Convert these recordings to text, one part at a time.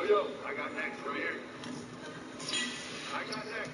Yo, I got next right here. I got next.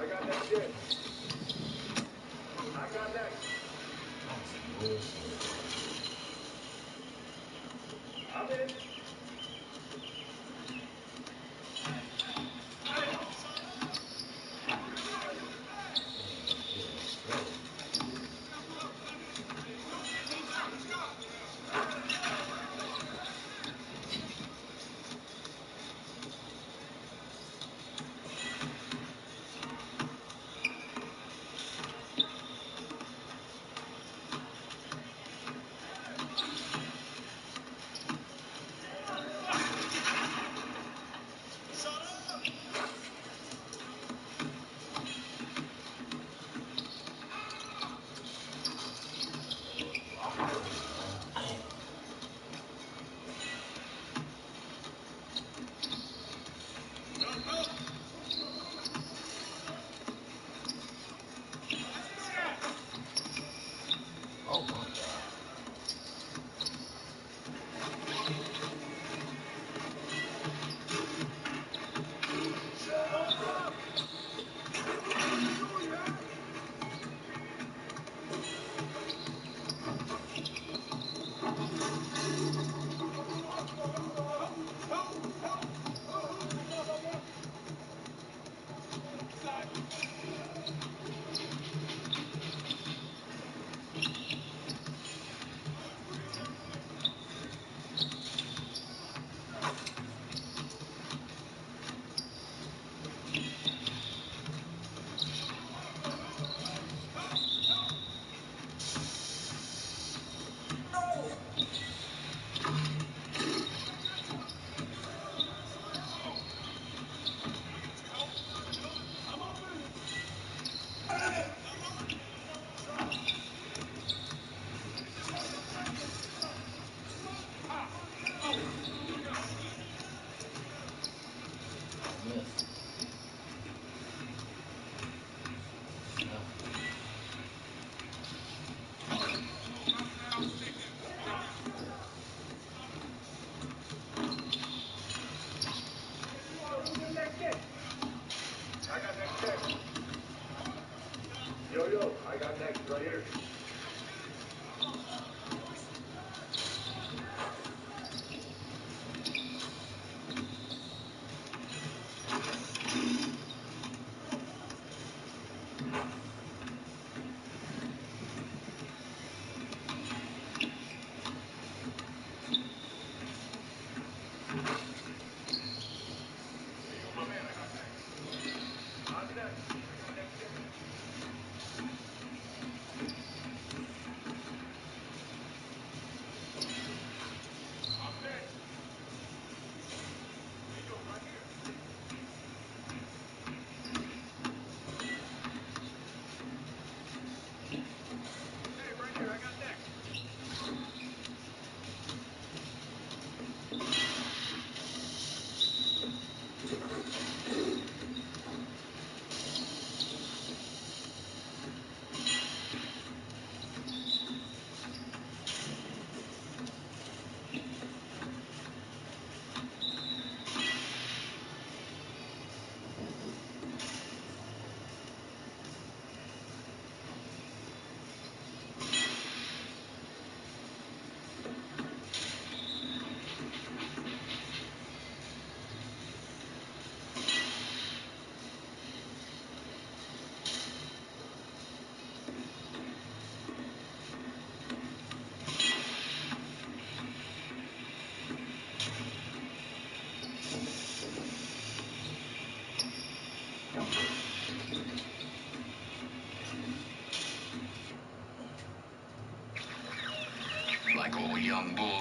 I got that shit. I got that. I'm in.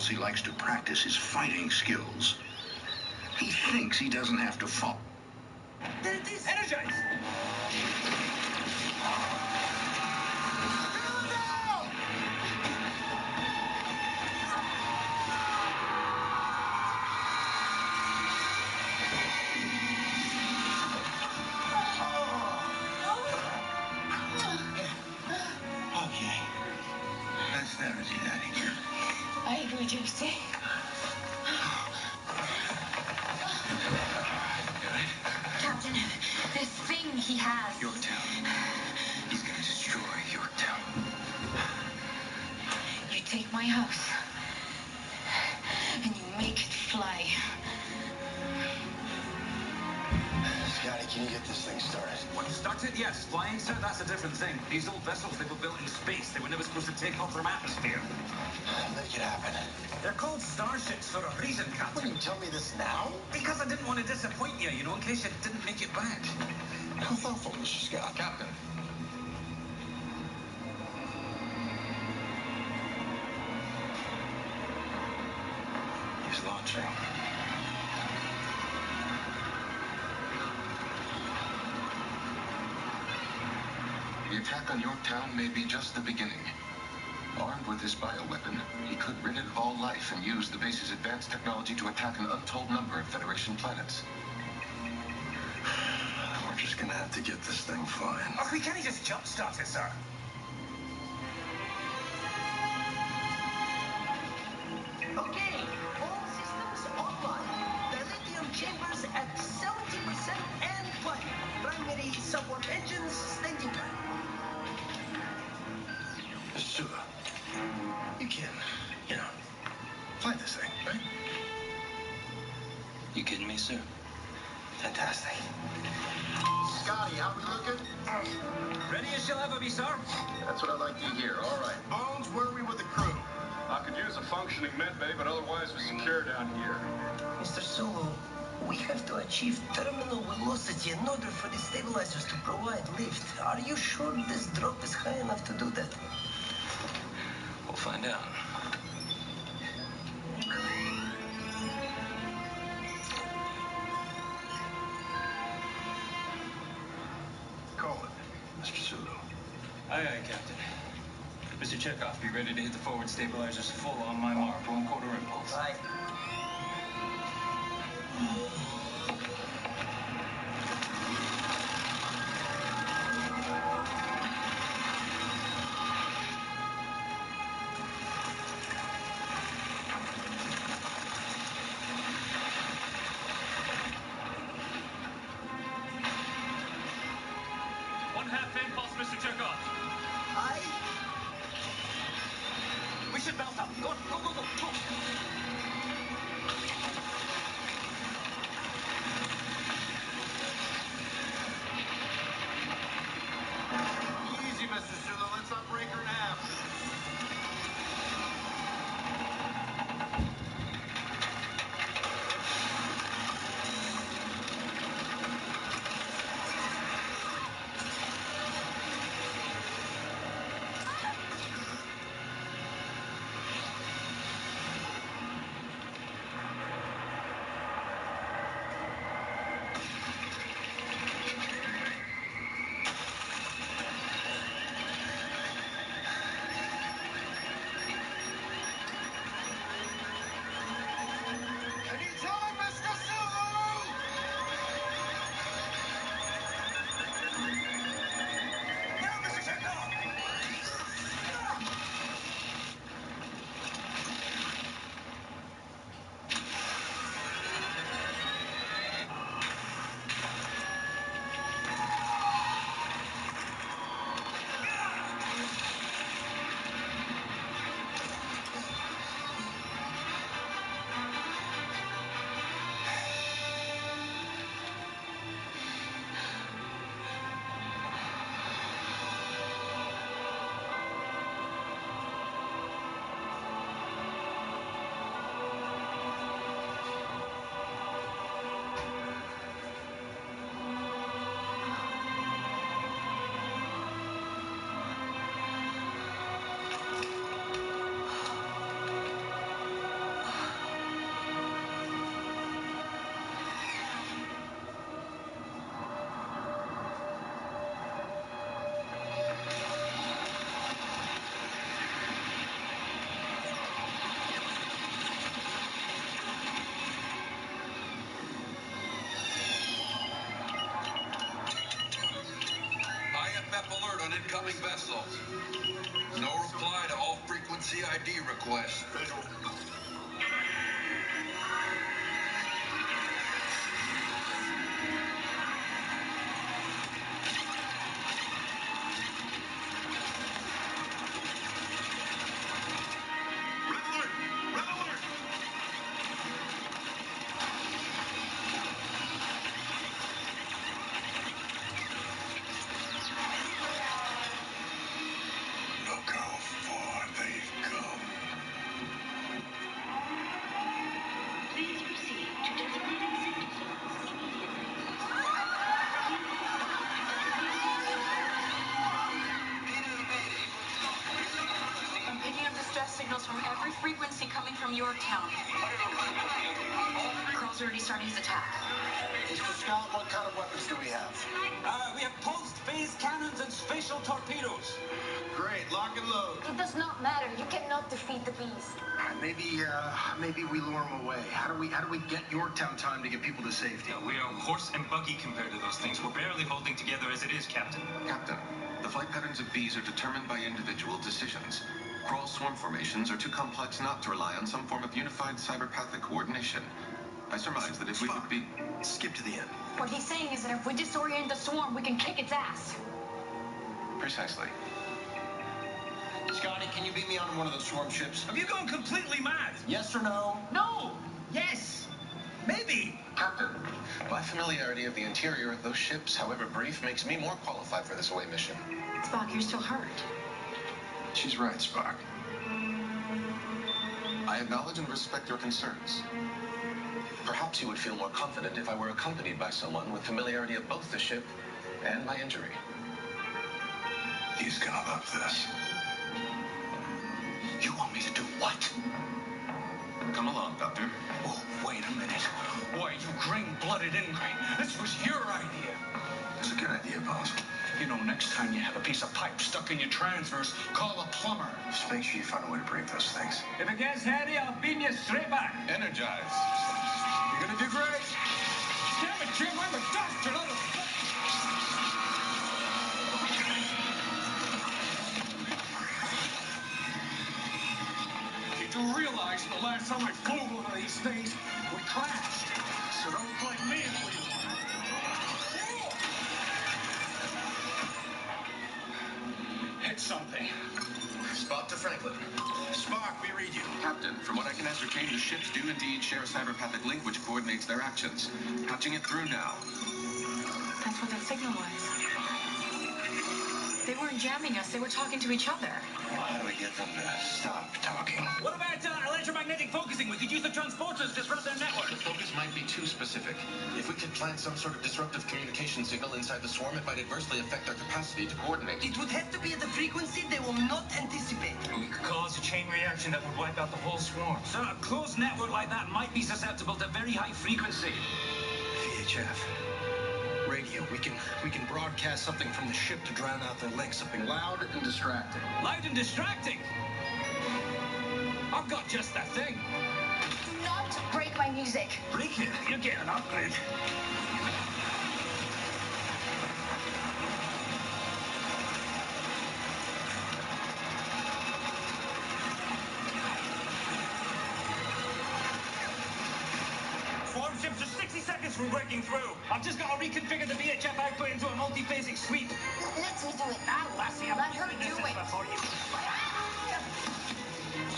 else, he likes to practice his fighting skills. He thinks he doesn't have to fall. There it is! Energize! Okay. That's energy, Daddy. I agree, Gypsy. Captain, this thing he has. Yorktown. He's gonna destroy Yorktown. You take my house and you make it fly. Scotty, can you get this thing started? What, start it? Yes. Flying, sir, that's a different thing. These old vessels, they were built in space. They were never supposed to take off from atmosphere. Make it happen. They're called starships for a reason, What, Captain. you tell me this now? Because I didn't want to disappoint you, in case you didn't make it back. How thoughtful, Mr. Scott. Captain. He's launching. The attack on Yorktown may be just the beginning. Armed with this bioweapon, he could rid it of all life and use the base's advanced technology to attack an untold number of Federation planets. We're just gonna have to get this thing flying. Oh, we can't just jump-start it, sir. Okay, all systems online. Dilithium chambers at 70% and flying. Primary support engines standing by. Mr. Sula, you can, fly this thing, right? You kidding me, sir? Fantastic. Scotty, how we looking? Ready as you'll ever be, sir. That's what I'd like to hear. All right. Bones, where are we with the crew? I could use a functioning medbay, but otherwise we're secure down here. Mr. Sulu, we have to achieve terminal velocity in order for the stabilizers to provide lift. Are you sure this drop is high enough to do that? We'll find out. Call it, Mr. Sulu. Aye, aye, Captain. Mr. Chekhov, be ready to hit the forward stabilizers full on my mark. 1/4 impulse. Aye. One-half impulse, Mr. Chekhov. Aye. We should belt up. Go on, go, go, go, go. Easy, Mr. Sulu. Let's not break her in half. incoming vessel. No reply to all frequency ID requests. Look how far they've come. Please proceed to designated safety zones immediately. I'm picking up distress signals from every frequency coming from Yorktown. Carl's already started his attack. Mr. Scott, what kind of weapons do we have? We have pulsed phase cannons and spatial torpedoes. Great, lock and load. It does not matter. You cannot defeat the beast. Maybe we lure him away. How do we get Yorktown time to get people to safety? We are horse and buggy compared to those things. We're barely holding together as it is, Captain. Captain, the flight patterns of bees are determined by individual decisions. Crawl swarm formations are too complex not to rely on some form of unified cyberpathic coordination. I surmise that if we could be... Skip to the end. What he's saying is that if we disorient the swarm, we can kick its ass. Precisely. Scotty, can you beat me onto one of those swarm ships? Have you gone completely mad? Yes or no? No! Yes! Maybe! Captain, my familiarity of the interior of those ships, however brief, makes me more qualified for this away mission. Spock, you're still hurt. She's right, Spock. I acknowledge and respect your concerns. Perhaps you would feel more confident if I were accompanied by someone with familiarity of both the ship and my injury. He's gonna love this. You want me to do what? Come along, Doctor. Oh, wait a minute. Why, you green-blooded ingrate. This was your idea. It's a good idea, boss. You know, next time you have a piece of pipe stuck in your transverse, call a plumber. Just make sure you find a way to break those things. If it gets heady, I'll beam you straight back. Energize. You're gonna do great. Damn it, Jim, I'm a doctor, not a... You do realize the last time I flew one of these things, we crashed. So don't blame me if we... Hit something. Spock to Franklin. Spock, we read you. Captain, from what I can ascertain, the ships do indeed share a cyberpathic link which coordinates their actions. Patching it through now. That's what that signal was. They weren't jamming us. They were talking to each other. How do we get them to stop talking? What about electromagnetic focusing? We could use the transporters to disrupt their network. The focus might be too specific. If we could plant some sort of disruptive communication signal inside the swarm, it might adversely affect our capacity to coordinate. It would have to be at a frequency they will not anticipate. We could cause a chain reaction that would wipe out the whole swarm. So a closed network like that might be susceptible to very high frequency. VHF. Radio. We can broadcast something from the ship to drown out their link. Something loud and distracting. Loud and distracting? I've got just that thing. Do not break my music. Break it. You get an upgrade. Swarm ships are 60 seconds from breaking through. I've just got to reconfigure the VHF output into a multi-phasic sweep. Let me do it. Ah, lassie, I'm Let her doing do this it. before you.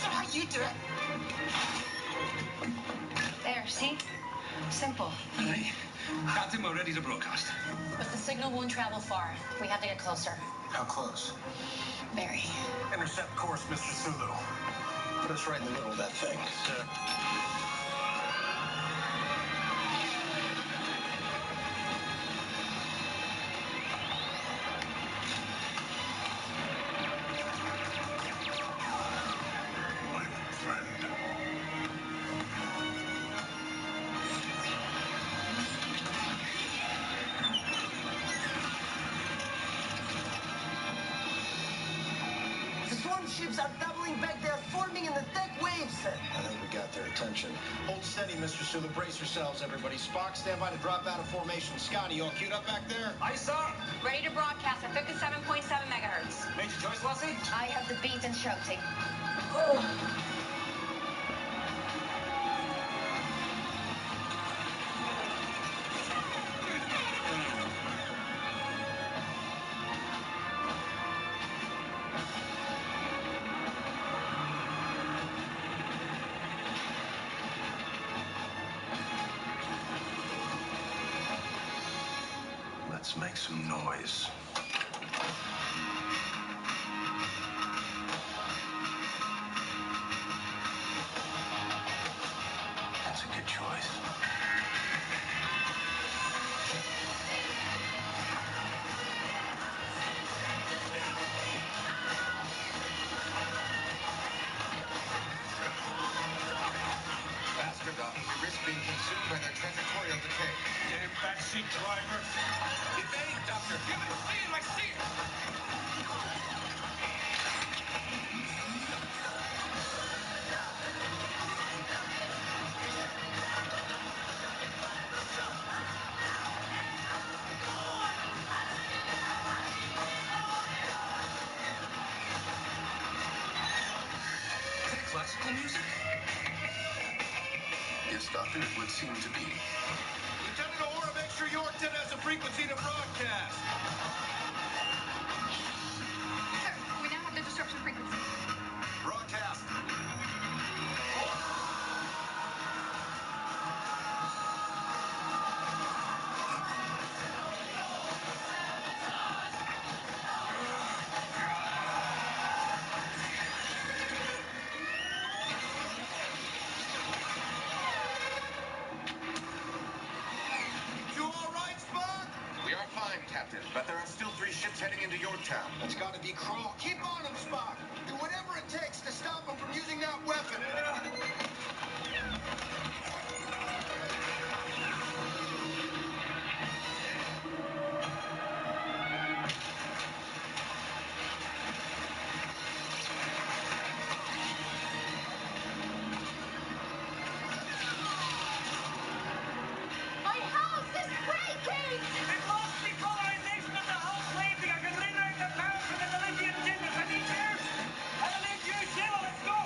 Ah, you do it. There, see? Simple. All right. Captain, we're ready to broadcast. But the signal won't travel far. We have to get closer. How close? Very. Intercept course, Mr. Sulu. Put us right in the middle of that thing. The swarm ships are doubling back. They are forming in the deck wave. leaves. I think we got their attention. Hold steady, Mr. Sulu. Brace yourselves, everybody. Spock, stand by to drop out of formation. Scotty, you all queued up back there? Aye, sir. Ready to broadcast at 57.7 megahertz. Major Joyce, lassie? I have the beat and shouting. Let's make some noise. That's a good choice. Faster, Doc. We risk being consumed by their transitorial decay. Damn backseat driver. Evade, Doctor. Give it, see it, I see it. Is that classical music? Yes, Doctor, it would seem to be. Lieutenant O'Hara, make sure Yorkton has a frequency to broadcast. Sir, we now have the disruption frequency. Broadcast. You all right, Spock? We are fine, Captain, but there are still 3 ships heading into Yorktown. That's got to be Krall. Keep on him, Spock. Do whatever it takes to stop him from using that weapon. My house is breaking! It lost the polarization of the house waving. I can redirect the power from the lithium chambers. I need you. I need you, Sheila. Let's go.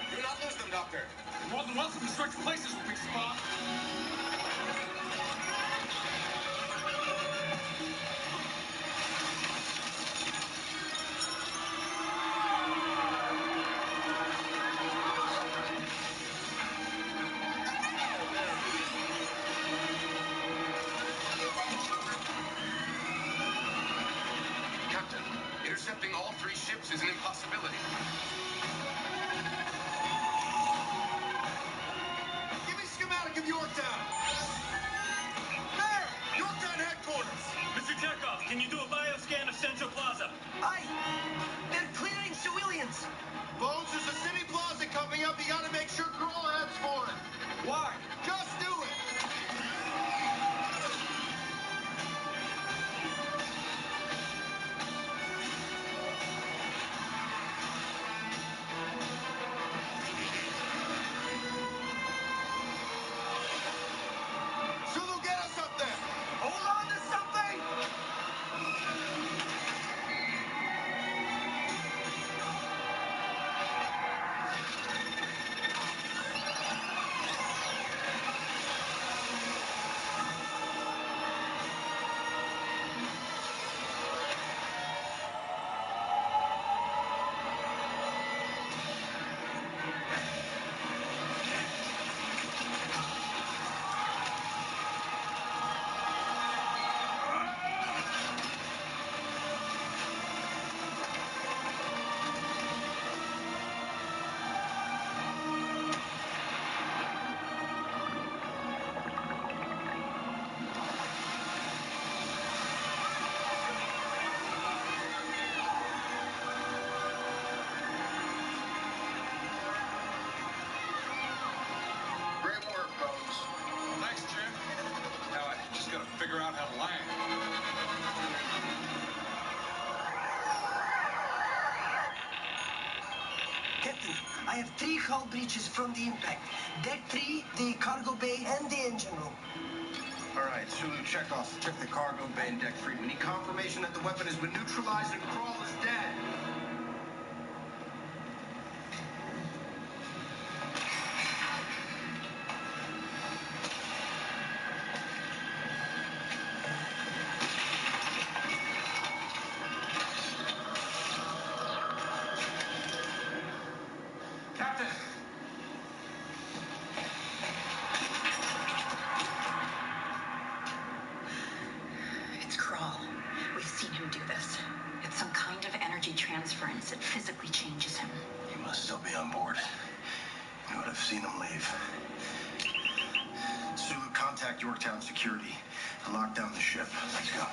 Do not lose them, Doctor. You're more than welcome to switch places with me, Spock. Captain, intercepting all 3 ships is an impossibility. Give me schematic of Yorktown. There! Yorktown headquarters. Mr. Chekhov, can you do a bioscan of Central Plaza? Aye. They're clearing civilians. Bones, there's a city plaza coming up. You gotta make sure Krall heads for it. Why? Just do it. Sulu, get us up there. Hold on to something. Captain, I have 3 hull breaches from the impact. Deck 3, the cargo bay, and the engine room. All right, Sulu, check off. Check the cargo bay and deck 3. We need confirmation that the weapon has been neutralized and Crawl is dead. Captain! It's Crawl. We've seen him do this. It's some kind of energy transference. It physically changes him. He must still be on board. You would have seen him leave. Sulu, contact Yorktown Security and lock down the ship. Let's go.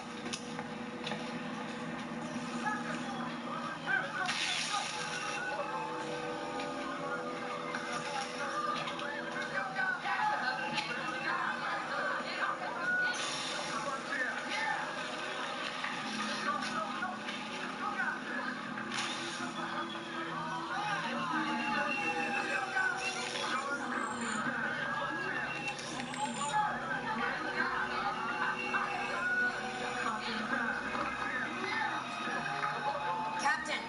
Captain!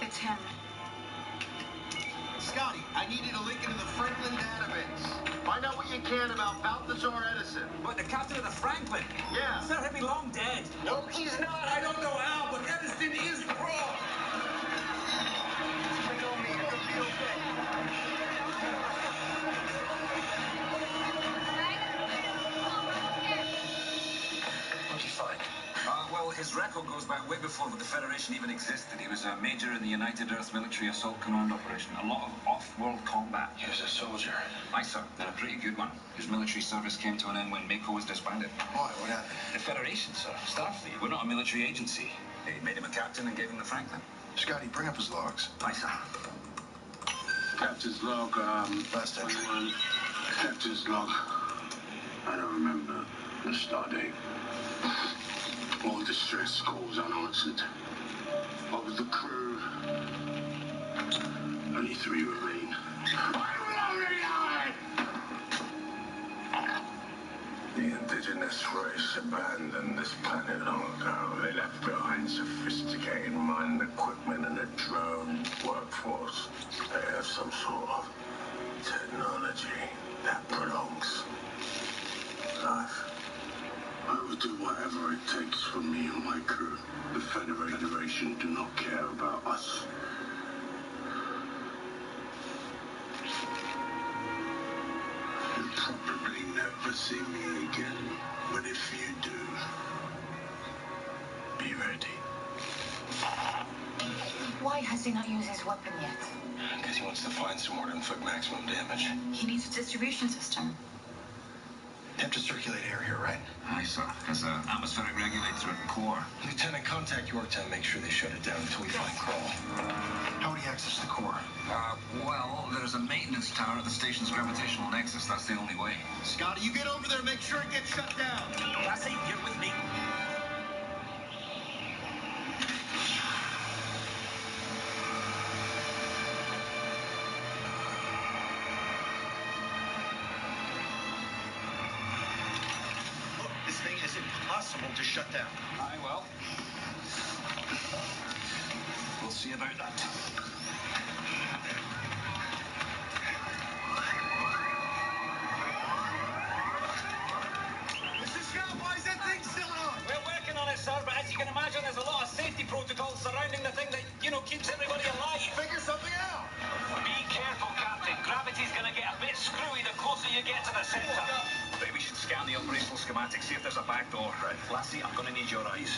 It's him. Scotty, I need you to link into the Franklin database. Find out what you can about Balthazar Edison. What, the captain of the Franklin? Yeah. Sir, he'll be long dead. No, he's not. I don't know how, but Edison is Crawl. What'd you find? Well, his record goes back way before the Federation even existed. He was a major in the United Earth Military Assault Command operation. A lot of off-world combat. He was a soldier. Aye, sir, and a pretty good one. His military service came to an end when Mako was disbanded. Why? What happened? The Federation, sir. Starfleet. We're not a military agency. They made him a captain and gave him the Franklin. Scotty, bring up his logs. Aye, sir. Captain's log, Last entry. Captain's log. I don't remember the start date. All distress calls unanswered. Of the crew, only 3 remain. The indigenous race abandoned this planet long ago. They left behind sophisticated mining equipment and a drone workforce. They have some sort of technology that prolongs life. I will do whatever it takes from me and my crew. The Federation do not care about us. You'll probably never see me again. But if you do, be ready. Why has he not used his weapon yet? Because he wants to find somewhere to inflict maximum damage. He needs a distribution system. They have to circulate air here, right? Aye, sir. There's an atmospheric regulator at the core. Lieutenant, contact Yorktown. Make sure they shut it down until we find Crawl. How would he access the core? Well, there's a maintenance tower at the station's gravitational nexus. That's the only way. Scotty, you get over there. Make sure it gets shut down. Lassie, you're with me. Look, this thing is impossible to shut down. Aye, well. We'll see about that. Mr. Scott, why is that thing still on? We're working on it, sir, but as you can imagine, there's a lot of safety protocols surrounding the thing that, keeps everybody alive. Figure something out. Be careful, Captain. Gravity's gonna get a bit screwy the closer you get to the center. Maybe we should scan the operational schematic, see if there's a back door. Right. Lassie, I'm gonna need your eyes.